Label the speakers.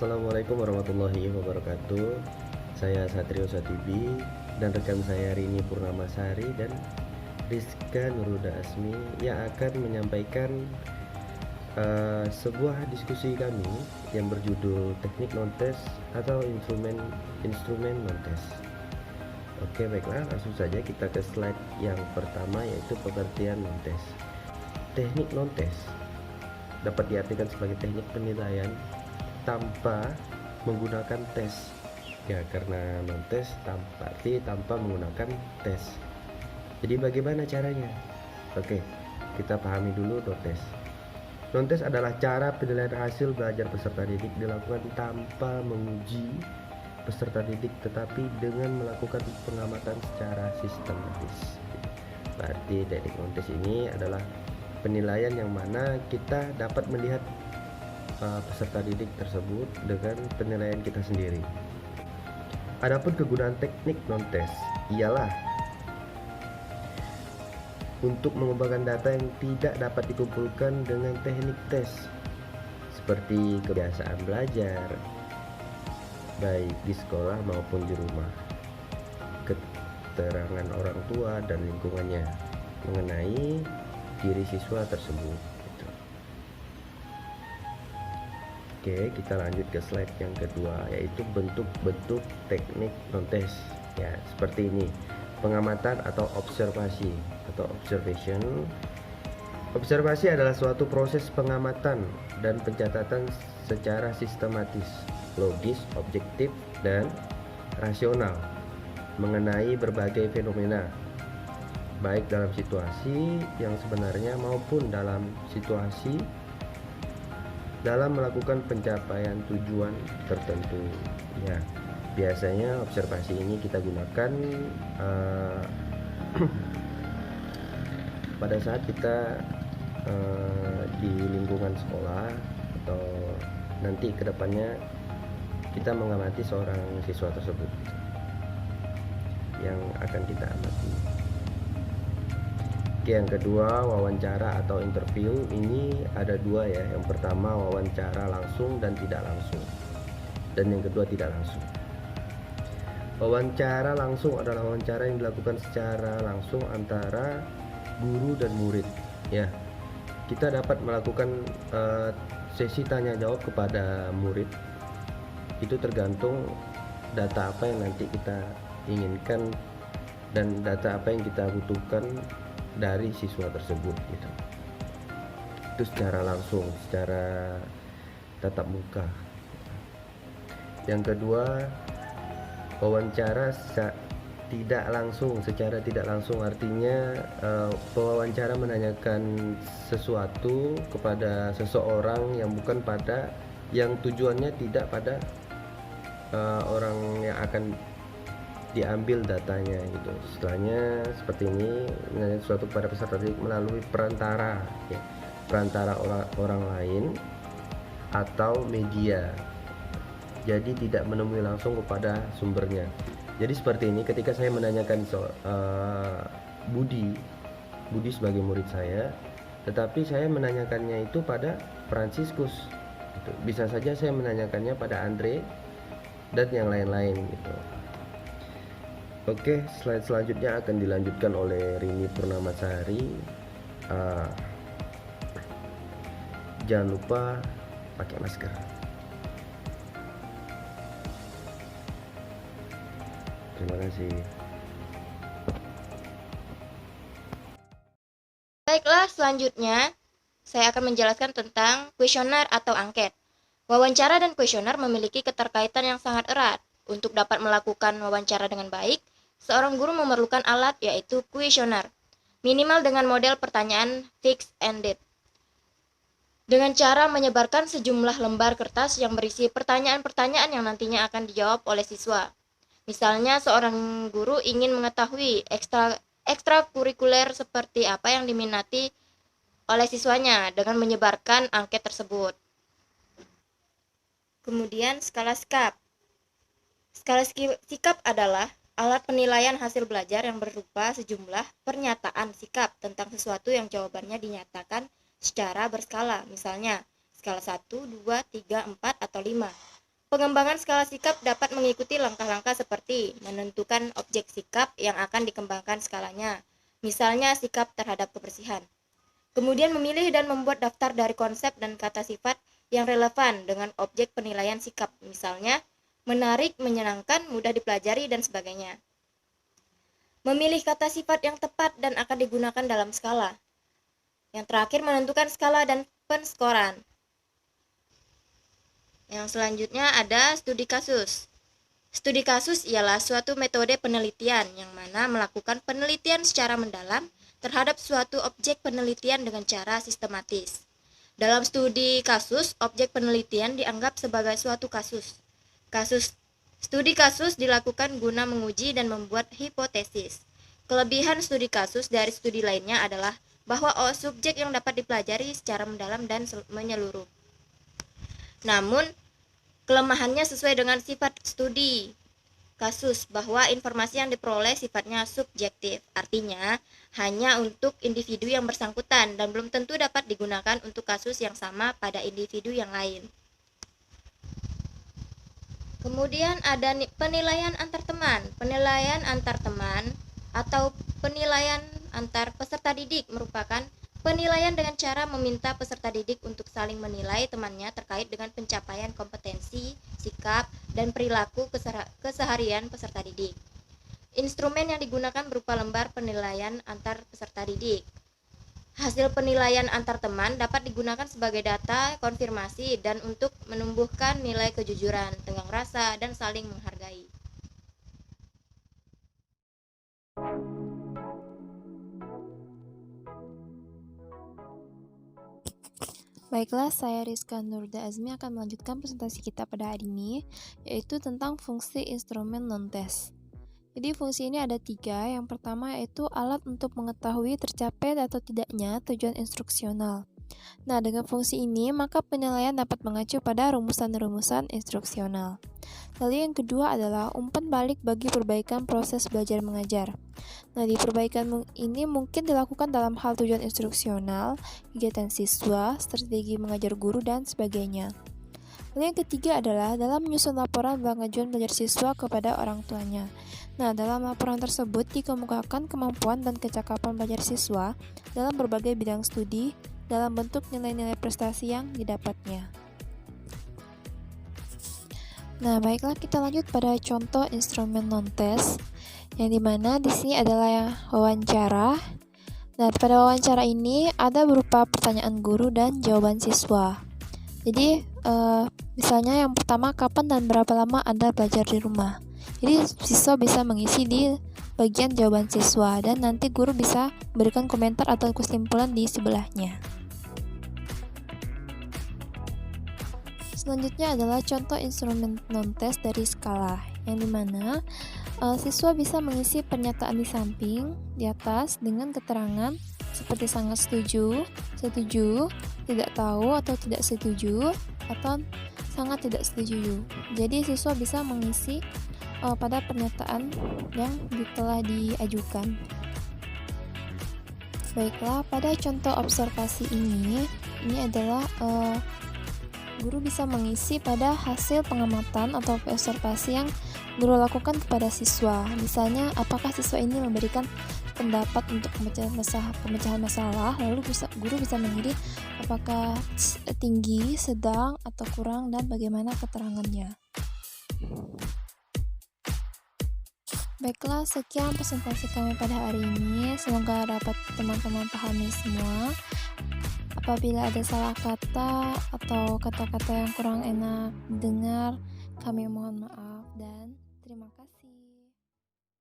Speaker 1: Assalamualaikum warahmatullahi wabarakatuh. Saya Satrio Satibi dan rekan saya Rini Purnamasari dan Rizka Nuruda Asmi yang akan menyampaikan sebuah diskusi kami yang berjudul teknik non-tes atau instrumen non-tes. Oke, baiklah, langsung saja kita ke slide yang pertama, yaitu pengertian non-tes. Teknik non-tes dapat diartikan sebagai teknik penilaian tanpa menggunakan tes, ya, karena non-tes tanpa menggunakan tes. Jadi bagaimana caranya? Oke, kita pahami dulu non-tes. Non-tes adalah cara penilaian hasil belajar peserta didik dilakukan tanpa menguji peserta didik, tetapi dengan melakukan pengamatan secara sistematis. Berarti teknik non-tes ini adalah penilaian yang mana kita dapat melihat peserta didik tersebut dengan penilaian kita sendiri. Adapun kegunaan teknik non-tes ialah untuk mengembangkan data yang tidak dapat dikumpulkan dengan teknik tes, seperti kebiasaan belajar baik di sekolah maupun di rumah, keterangan orang tua dan lingkungannya mengenai diri siswa tersebut. Oke, kita lanjut ke slide yang kedua, yaitu bentuk-bentuk teknik non-tes. Ya, seperti ini. Pengamatan atau observasi atau observation. Observasi adalah suatu proses pengamatan dan pencatatan secara sistematis, logis, objektif, dan rasional mengenai berbagai fenomena, baik dalam situasi yang sebenarnya maupun dalam situasi dalam melakukan pencapaian tujuan tertentu. Ya, biasanya observasi ini kita gunakan pada saat kita di lingkungan sekolah, atau nanti kedepannya kita mengamati seorang siswa tersebut yang akan kita amati. Oke, yang kedua, wawancara atau interview. Ini ada dua, ya. Yang pertama wawancara langsung dan tidak langsung, dan yang kedua tidak langsung. Wawancara langsung adalah wawancara yang dilakukan secara langsung antara guru dan murid, ya. Kita dapat melakukan sesi tanya jawab kepada murid. Itu tergantung data apa yang nanti kita inginkan dan data apa yang kita butuhkan dari siswa tersebut, gitu. Itu secara langsung, secara tatap muka. Yang kedua, wawancara tidak langsung. Secara tidak langsung artinya pewawancara menanyakan sesuatu kepada seseorang yang bukan pada, yang tujuannya tidak pada orang yang akan diambil datanya, gitu. Istilahnya seperti ini, menanyakan sesuatu kepada peserta didik melalui perantara, ya, perantara orang lain atau media. Jadi tidak menemui langsung kepada sumbernya. Jadi seperti ini, ketika saya menanyakan Budi sebagai murid saya, tetapi saya menanyakannya itu pada Fransiskus, gitu. Bisa saja saya menanyakannya pada Andre dan yang lain-lain, gitu. Oke, slide selanjutnya akan dilanjutkan oleh Rini Purnamasari. Jangan lupa pakai masker. Terima kasih.
Speaker 2: Baiklah, selanjutnya saya akan menjelaskan tentang kuesioner atau angket. Wawancara dan kuesioner memiliki keterkaitan yang sangat erat. Untuk dapat melakukan wawancara dengan baik, seorang guru memerlukan alat, yaitu kuesioner, minimal dengan model pertanyaan fixed-ended, dengan cara menyebarkan sejumlah lembar kertas yang berisi pertanyaan-pertanyaan yang nantinya akan dijawab oleh siswa. Misalnya, seorang guru ingin mengetahui ekstrakurikuler seperti apa yang diminati oleh siswanya dengan menyebarkan angket tersebut. Kemudian, skala sikap. Skala sikap adalah alat penilaian hasil belajar yang berupa sejumlah pernyataan sikap tentang sesuatu yang jawabannya dinyatakan secara berskala. Misalnya, skala 1, 2, 3, 4, atau 5. Pengembangan skala sikap dapat mengikuti langkah-langkah seperti menentukan objek sikap yang akan dikembangkan skalanya, misalnya sikap terhadap kebersihan. Kemudian memilih dan membuat daftar dari konsep dan kata sifat yang relevan dengan objek penilaian sikap, misalnya menarik, menyenangkan, mudah dipelajari, dan sebagainya. Memilih kata sifat yang tepat dan akan digunakan dalam skala. Yang terakhir, menentukan skala dan penskoran. Yang selanjutnya ada studi kasus. Studi kasus ialah suatu metode penelitian yang mana melakukan penelitian secara mendalam terhadap suatu objek penelitian dengan cara sistematis. Dalam studi kasus, objek penelitian dianggap sebagai suatu kasus. Studi kasus dilakukan guna menguji dan membuat hipotesis. Kelebihan studi kasus dari studi lainnya adalah bahwa subjek yang dapat dipelajari secara mendalam dan menyeluruh. Namun, kelemahannya sesuai dengan sifat studi kasus bahwa informasi yang diperoleh sifatnya subjektif, artinya hanya untuk individu yang bersangkutan dan belum tentu dapat digunakan untuk kasus yang sama pada individu yang lain. Kemudian ada penilaian antar teman. Penilaian antar teman atau penilaian antar peserta didik merupakan penilaian dengan cara meminta peserta didik untuk saling menilai temannya terkait dengan pencapaian kompetensi, sikap, dan perilaku keseharian peserta didik. Instrumen yang digunakan berupa lembar penilaian antar peserta didik. Hasil penilaian antar teman dapat digunakan sebagai data konfirmasi dan untuk menumbuhkan nilai kejujuran, tenggang rasa, dan saling menghargai.
Speaker 3: Baiklah, saya Rizka Nurda Azmi akan melanjutkan presentasi kita pada hari ini, yaitu tentang fungsi instrumen non-tes. Jadi fungsi ini ada 3. Yang pertama yaitu alat untuk mengetahui tercapai atau tidaknya tujuan instruksional. Nah, dengan fungsi ini, maka penilaian dapat mengacu pada rumusan-rumusan instruksional. Lalu yang kedua adalah umpan balik bagi perbaikan proses belajar mengajar. Nah, di perbaikan ini mungkin dilakukan dalam hal tujuan instruksional, kegiatan siswa, strategi mengajar guru, dan sebagainya. Lalu yang ketiga adalah dalam menyusun laporan pengajuan belajar siswa kepada orang tuanya. Nah, dalam laporan tersebut dikemukakan kemampuan dan kecakapan belajar siswa dalam berbagai bidang studi dalam bentuk nilai-nilai prestasi yang didapatnya. Nah, baiklah kita lanjut pada contoh instrumen non-tes, yang dimana di sini adalah wawancara. Nah, pada wawancara ini ada berupa pertanyaan guru dan jawaban siswa. Jadi, misalnya yang pertama, kapan dan berapa lama Anda belajar di rumah? Jadi, siswa bisa mengisi di bagian jawaban siswa dan nanti guru bisa berikan komentar atau kesimpulan di sebelahnya. Selanjutnya adalah contoh instrumen non-tes dari skala, yang dimana siswa bisa mengisi pernyataan di samping, di atas dengan keterangan seperti sangat setuju, setuju, tidak tahu atau tidak setuju, atau sangat tidak setuju. Jadi siswa bisa mengisi pada pernyataan yang telah diajukan. Baiklah, pada contoh observasi ini adalah guru bisa mengisi pada hasil pengamatan atau observasi yang guru lakukan kepada siswa. Misalnya, apakah siswa ini memberikan pendapat untuk pemecahan masalah, lalu guru bisa memilih apakah tinggi, sedang, atau kurang, dan bagaimana keterangannya. Baiklah, sekian presentasi kami pada hari ini. Semoga dapat teman-teman pahami semua. Apabila ada salah kata atau kata-kata yang kurang enak dengar, kami mohon maaf.